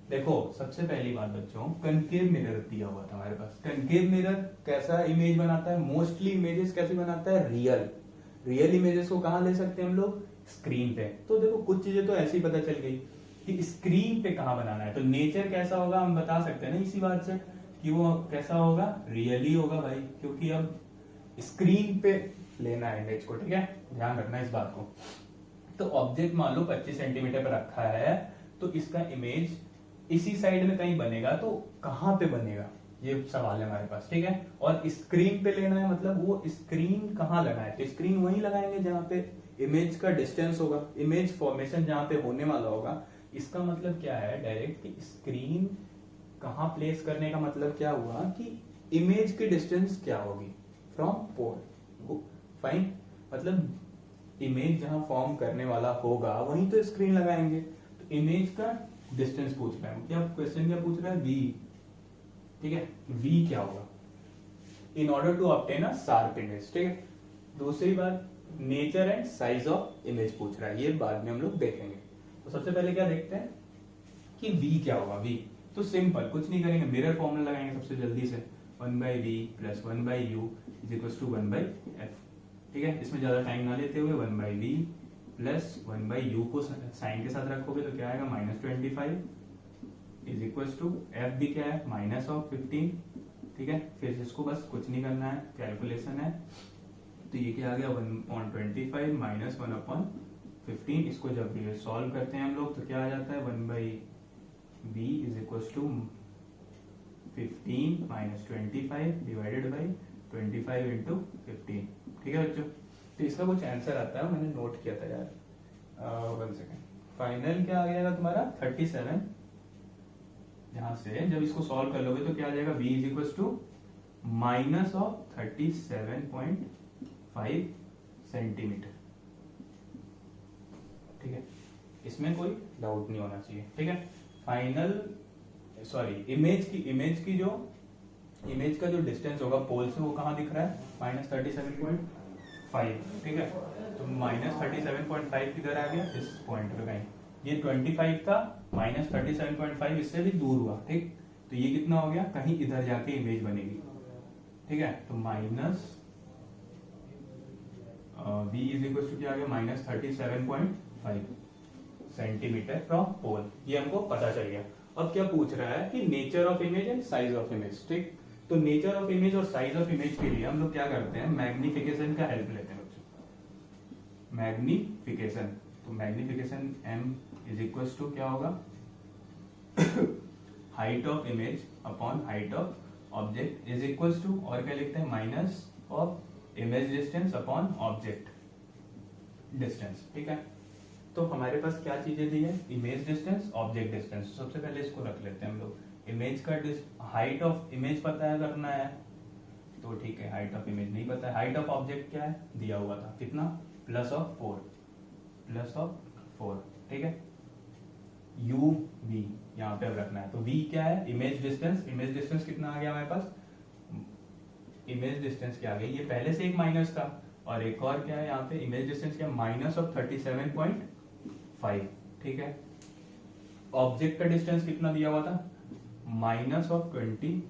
देखो सबसे पहली बात बच्चों, कनकेव मिरर दिया हुआ था हमारे पास। कनकेव मिरर कैसा इमेज बनाता है, मोस्टली इमेजेस कैसे बनाता है, रियल इमेजेस को कहां ले सकते हैं हम लोग, स्क्रीन पे। तो देखो कुछ चीजें तो ऐसी पता चल गई कि स्क्रीन पे कहां बनाना है, तो नेचर कैसा होगा हम बता सकते हैं ना इसी बात से कि वो कैसा होगा, रियली होगा भाई, क्योंकि अब स्क्रीन पे लेना है इमेज को, ठीक है, ध्यान रखना इस बात को। तो ऑब्जेक्ट मान लो 25 सेंटीमीटर पर रखा है, तो इसका इमेज इसी साइड में कहीं बनेगा, तो कहां पे बनेगा ये सवाल है हमारे पास, ठीक है। और स्क्रीन पे लेना है, मतलब वो स्क्रीन कहां लगाए, तो स्क्रीन वहीं लगाएंगे जहां पे इमेज का डिस्टेंस होगा, इमेज फॉर्मेशन जहां पे होने वाला होगा। इसका मतलब क्या है डायरेक्ट कि स्क्रीन कहां प्लेस करने का मतलब क्या हुआ कि इमेज की डिस्टेंस क्या होगी फ्रॉम पोल, फाइन। मतलब इमेज जहां फॉर्म करने वाला होगा वहीं तो स्क्रीन लगाएंगे। तो इमेज का डिस्टेंस पूछ रहा है, क्या क्वेश्चन क्या पूछ रहा है, वी, ठीक है, वी क्या होगा in order to obtain a sharp image, ठीक है। दूसरी बात, nature and size of image पूछ रहा है, ये बाद में हम लोग देखेंगे। तो सबसे पहले क्या देखते हैं कि वी क्या होगा, वी तो सिंपल कुछ नहीं करेंगे, मिरर फॉर्मूला लगाएंगे सबसे जल्दी से, 1/v plus 1/u is equal to 1/f, ठीक है। इसमें ज्यादा टाइम ना लेते हुए 1/v प्लस 1/u को साइन के साथ रखोगे तो क्या आएगा, -25 इज इक्वल टू f भी क्या है, -15, ठीक है। फिर इसको बस कुछ नहीं करना है, कैलकुलेशन है, तो ये क्या आ गया 1/25 माइनस 1/15। इसको जब ये सॉल्व करते हैं हम लोग तो क्या आ जाता है, 1/v is equal to 15 minus 25 divided by 25 into 15, ठीक है बच्चों। तो इसका कुछ आंसर आता है, मैंने नोट किया था यार, 1 सेकेंड। फाइनल क्या आ जाएगा तुम्हारा 37, यहां से जब इसको सॉल्व कर लोगे तो क्या आ जाएगा, v is equal to minus of 37.5 centimeter, ठीक है। इसमें कोई डाउट नहीं होना चाहिए, ठीक है। फाइनल सॉरी इमेज का जो डिस्टेंस होगा पोल से वो कहां दिख रहा है, -37.5, ठीक है। तो -37.5 किधर आ गया, इस पॉइंट पे कहीं, ये 25 था, -37.5 इससे भी दूर हुआ, ठीक। तो ये कितना हो गया, कहीं इधर जाके इमेज बनेगी, ठीक है। तो minus v is equal to क्या आ गया, -37.5 सेंटीमीटर फ्रॉम पोल, ये हमको पता चल गया। अब क्या पूछ रहा है कि nature of image and size of image, ठीक। तो नेचर ऑफ इमेज और साइज ऑफ इमेज के लिए हम लोग क्या करते हैं, मैग्निफिकेशन का हेल्प लेते हैं बच्चों, मैग्निफिकेशन। तो magnification m is equal to क्या होगा, height of image upon height of object is equal to, और क्या लिखते हैं, minus of image distance upon object distance, ठीक है। तो हमारे पास क्या चीजें दी है, इमेज डिस्टेंस, ऑब्जेक्ट डिस्टेंस। सबसे पहले इसको रख लेते हैं हम लोग, इमेज का हाइट ऑफ इमेज पता है करना है तो ठीक है, हाइट ऑफ इमेज नहीं पता है। हाइट ऑफ ऑब्जेक्ट क्या है, दिया हुआ था कितना, +4, ठीक है। u v यहाँ पे अब रखना है, तो v क्या है, इमेज डिस्टेंस कितना आ गया हमारे पास, इमेज डिस्टेंस क्या आ गई, ये पहले से एक माइनस था, और एक और क्या है यहाँ पे, इमेज डिस्टेंस क्या, -37.5, ठीक है। ऑब्जेक्ट का डिस्टेंस कितना दिया हुआ था, -25,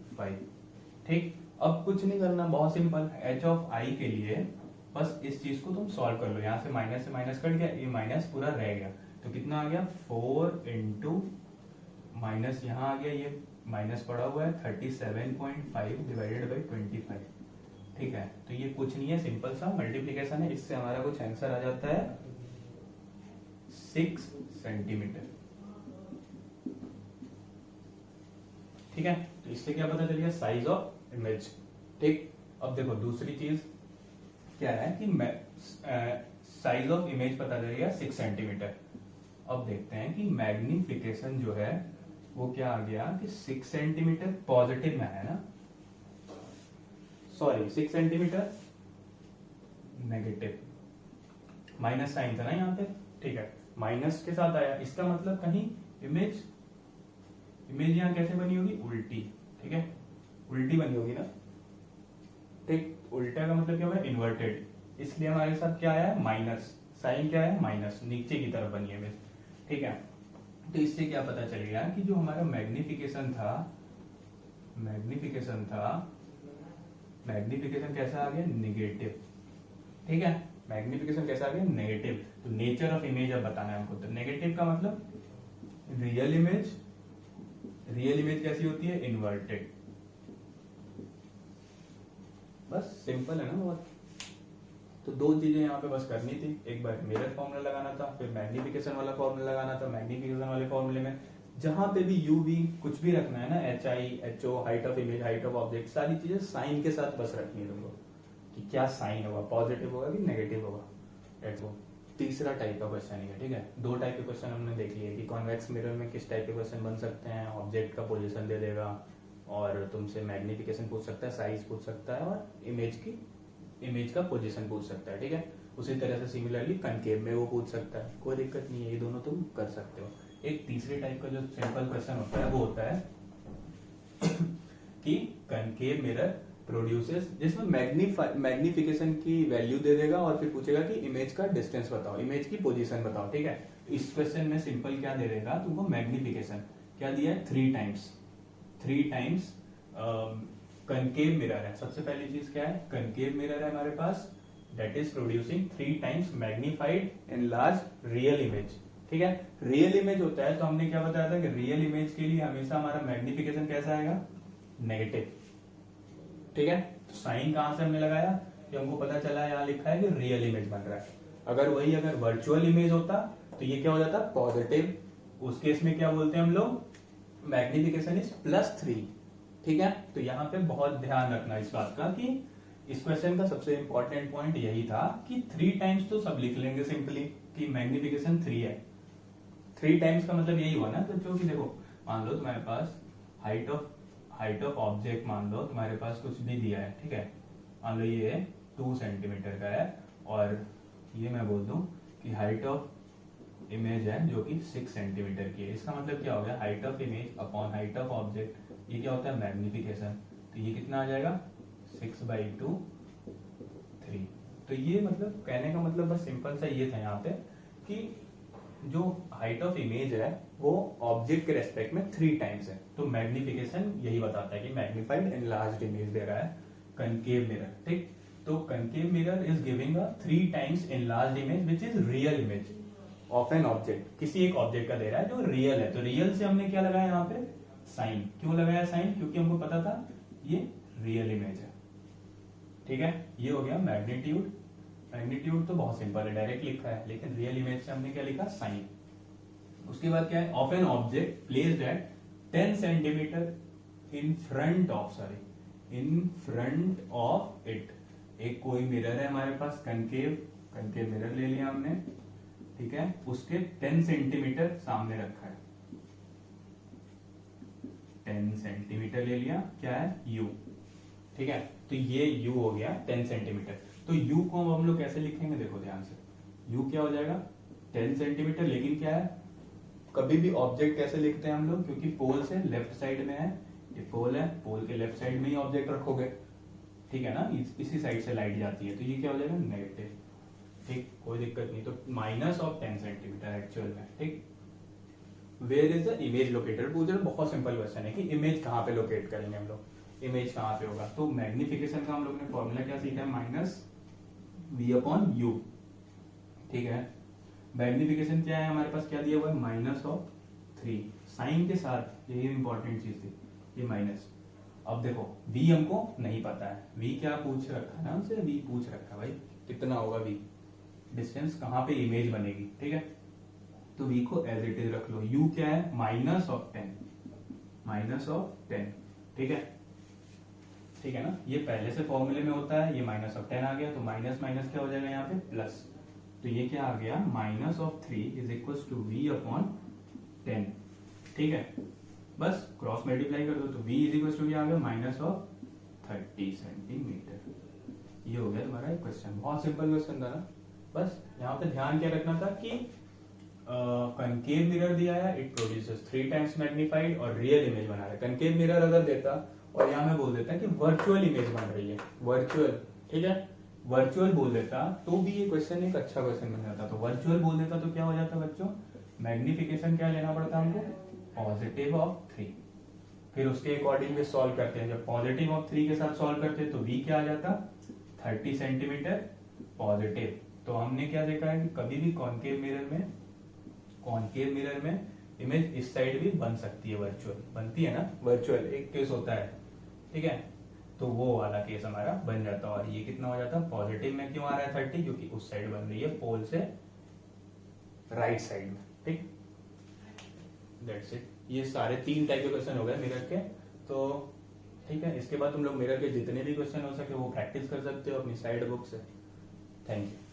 ठीक, अब कुछ नहीं करना, बहुत सिंपल, एच ऑफ आई के लिए बस इस चीज को तुम सॉल्व कर लो। यहाँ से माइनस कट गया, ये माइनस पूरा रह गया, तो कितना आ गया 4 इंटू माइनस यहाँ आ गया, ये माइनस पड़ा हुआ है 37.5 डिवाइडेड बाई 25। ठीक है, तो ये कुछ नहीं है, सिंपल सा मल्टीप्लीकेशन है, इससे हमारा कुछ आंसर आ जाता है 6 सेंटीमीटर। ठीक है, तो इससे क्या पता चल गया, साइज ऑफ इमेज। ठीक, अब देखो दूसरी चीज क्या है कि साइज ऑफ इमेज पता चल गया 6 सेंटीमीटर। अब देखते हैं कि मैग्निफिकेशन जो है वो क्या आ गया कि 6 सेंटीमीटर पॉजिटिव में है ना, sorry 6 centimeter negative, minus sign था ना यहाँ पे। ठीक है, माइनस के साथ आया, इसका मतलब कहीं इमेज यहाँ कैसे बनी होगी, उल्टी। ठीक है, उल्टी बनी होगी ना। ठीक, उल्टा का मतलब क्या होगा, इन्वर्टेड, इसलिए हमारे साथ क्या आया है माइनस, साइन क्या है माइनस, नीचे की तरफ बनी है इमेज। ठीक है, तो इससे क्या पता चल गया कि जो हमारा मैग्निफिकेशन कैसा आ गया, नेगेटिव। ठीक है, मैग्निफिकेशन कैसा आ गया, नेगेटिव। तो नेचर ऑफ इमेज अब बताना है हमको, तो नेगेटिव का मतलब रियल इमेज कैसी होती है, इन्वर्टेड। बस सिंपल है ना बहुत। तो दो चीजें यहाँ पे बस करनी थी, एक बार मिरर फॉर्मूला लगाना था, फिर मैग्निफिकेशन वाला फॉर्मूला लगाना था। मैग्निफिकेशन वाले फॉर्मूले में जहां पे भी यू वी कुछ भी रखना है ना, h i h o, height of image, height of object, सारी चीजें साइन के साथ बस रखनी है तुमको, कि क्या साइन होगा, पॉजिटिव होगा कि नेगेटिव होगा। लेट्स गो, तीसरा टाइप का क्वेश्चन है। ठीक है, दो टाइप के क्वेश्चन हमने देख लिए कि कॉन्वेक्स मिरर में किस टाइप के क्वेश्चन बन सकते हैं, ऑब्जेक्ट का पोजीशन दे देगा और तुमसे मैग्निफिकेशन पूछ सकता है, साइज पूछ सकता है, और इमेज का पोजीशन पूछ सकता है। ठीक है, उसी तरह से सिमिलरली कनकेव में वो पूछ सकता है, कोई दिक्कत नहीं है, ये दोनों तुम कर सकते हो। एक तीसरे टाइप का जो सिंपल क्वेश्चन होता है वो होता है कि कनकेव मिरर प्रोड्यूसेस, जिसमें मैग्निफिकेशन की वैल्यू दे देगा और फिर पूछेगा कि इमेज का डिस्टेंस बताओ, इमेज की पोजीशन बताओ। ठीक है, इस क्वेश्चन में सिंपल क्या दे देगा तुमको, मैग्निफिकेशन क्या दिया है, 3 टाइम्स कनकेव मिरर है। सबसे पहली चीज क्या है, कनकेव मिरर है हमारे पास, that is producing 3 times magnified enlarge real image. ठीक है, रियल इमेज होता है तो हमने क्या बताया था कि रियल इमेज के लिए हमेशा हमारा मैग्निफिकेशन कैसा आएगा, नेगेटिव। ठीक है, तो साइन कहां से हमने लगाया कि हमको पता चला, यहाँ लिखा है कि रियल इमेज बन रहा है। अगर वर्चुअल इमेज होता तो ये क्या हो जाता, पॉजिटिव। उस केस में क्या बोलते हैं हम लोग, मैग्निफिकेशन इज +3। ठीक है, तो यहाँ पे बहुत ध्यान रखना इस बात का कि इस क्वेश्चन का सबसे इंपॉर्टेंट पॉइंट यही था कि 3 टाइम्स तो सब लिख लेंगे सिंपली कि मैग्निफिकेशन 3 है। 3 टाइम्स का मतलब यही हुआ ना बच्चों की, देखो मान लो तुम्हारे पास हाइट ऑफ ऑब्जेक्ट, मान लो तुम्हारे पास कुछ भी दिया है। ठीक है, मान लो ये 2 सेंटीमीटर का है और ये मैं बोल दूं कि हाइट ऑफ इमेज है जो कि 6 सेंटीमीटर की है। इसका मतलब क्या हो गया, height of image upon height of object, ये क्या होता है मैग्निफिकेशन। तो ये कितना आ जाएगा 6/2 3। तो ये मतलब कहने का मतलब बस सिंपल सा ये था यहाँ पे कि जो हाइट ऑफ इमेज है वो ऑब्जेक्ट के रेस्पेक्ट में 3 टाइम्स है। तो मैग्निफिकेशन यही बताता है कि मैग्निफाइड एनलार्ज्ड इमेज दे रहा है कनकेव मिरर। ठीक, तो concave mirror is giving a 3 times enlarged image which is real image of an object. किसी एक ऑब्जेक्ट का दे रहा है जो रियल है। तो रियल से हमने क्या लगाया यहाँ पे, साइन। क्यों लगाया साइन, क्योंकि हमको पता था ये रियल इमेज है। ठीक है, ये हो गया मैग्नीट्यूड। मैग्नीट्यूड तो बहुत सिंपल है, डायरेक्ट लिखा है, लेकिन रियल इमेज से हमने क्या लिखा, साइन। उसके बाद क्या है, of an object placed at 10 centimetre in front of it. एक कोई मिरर है हमारे पास, कनकेव मिरर ले लिया हमने। ठीक है, उसके 10 सेंटीमीटर सामने रखा है, 10 सेंटीमीटर ले लिया, क्या है u। ठीक है, तो ये u हो गया 10 सेंटीमीटर। तो u को हम लोग कैसे लिखेंगे, देखो ध्यान से, u क्या हो जाएगा 10 सेंटीमीटर। लेकिन क्या है, कभी भी ऑब्जेक्ट कैसे लिखते हैं हम लोग, क्योंकि पोल से लेफ्ट साइड में है, ये पोल है, पोल के लेफ्ट साइड में ही ऑब्जेक्ट रखोगे। ठीक है ना, इसी साइड से लाइट जाती है, तो ये क्या हो जाएगा नेगेटिव। ठीक, कोई दिक्कत नहीं। तो -10 सेंटीमीटर एक्चुअल में। ठीक, where is the image located, पूछ रहे बहुत सिंपल क्वेश्चन है कि इमेज कहाँ पे लोकेट करेंगे हम लोग। इमेज कहाँ पे होगा। तो मैग्निफिकेशन का हम लोग ने फॉर्मूला क्या सीखा है, माइनस वी अपॉन यू, ठीक है। मैग्निफिकेशन क्या है हमारे पास, क्या दिया हुआ है, माइनस ऑफ 3 साइन के साथ, यही इंपॉर्टेंट चीज थी, ये माइनस। अब देखो v हमको नहीं पता है, v क्या पूछ रखा है ना हमसे, v पूछ रखा है भाई कितना होगा v, डिस्टेंस कहाँ पे इमेज बनेगी, ठीक है। तो v को एज इट इज रख लो, u क्या है, माइनस ऑफ 10, ठीक है, ठीक है ना। ये पहले से फॉर्मूले में होता है, ये माइनस ऑफ 10 आ गया, तो माइनस माइनस क्या हो जाएगा यहाँ पे प्लस, तो ये क्या आ गया, minus of 3 is equal to v upon 10, ठीक है। बस क्रॉस मल्टीप्लाई कर दो तो v इज इक्वल टू क्या आ गया, माइनस ऑफ 30 सेंटीमीटर। ये हो गया तुम्हारा एक क्वेश्चन, बहुत सिंपल क्वेश्चन था ना। बस यहाँ पे ध्यान क्या रखना था कि कनकेव मिरर दिया है, इट प्रोड्यूसेस 3 टाइम्स मैग्नीफाइड और रियल इमेज बना रहा है। कनकेव मिरर अगर देता और यहाँ मैं बोल देता कि वर्चुअल इमेज बन रही है, वर्चुअल, ठीक है, वर्चुअल बोल देता तो भी ये क्वेश्चन एक अच्छा क्वेश्चन बन जाता। तो वर्चुअल बोल देता तो क्या हो जाता बच्चों, मैग्निफिकेशन क्या लेना पड़ता हमको, पॉजिटिव ऑफ 3, फिर उसके अकॉर्डिंग भी सॉल्व करते हैं। जब पॉजिटिव ऑफ 3 के साथ सॉल्व करते हैं तो v क्या आ जाता, 30 सेंटीमीटर पॉजिटिव। तो हमने क्या देखा है कि कभी भी कॉनकेव मिरर में इमेज इस साइड भी बन सकती है, वर्चुअल बनती है ना, वर्चुअल एक केस होता है, ठीक है। तो वो वाला केस हमारा बन जाता, और ये कितना हो जाता, पॉजिटिव में क्यों आ रहा है 30, क्योंकि उस साइड बन रही है पोल से राइट साइड में, ठीक। दैट्स इट, ये सारे 3 टाइप के क्वेश्चन हो गए मिरर के। तो ठीक है, इसके बाद तुम लोग मिरर के जितने भी क्वेश्चन हो सके वो प्रैक्टिस कर सकते हो अपनी साइड बुक से। Thank you.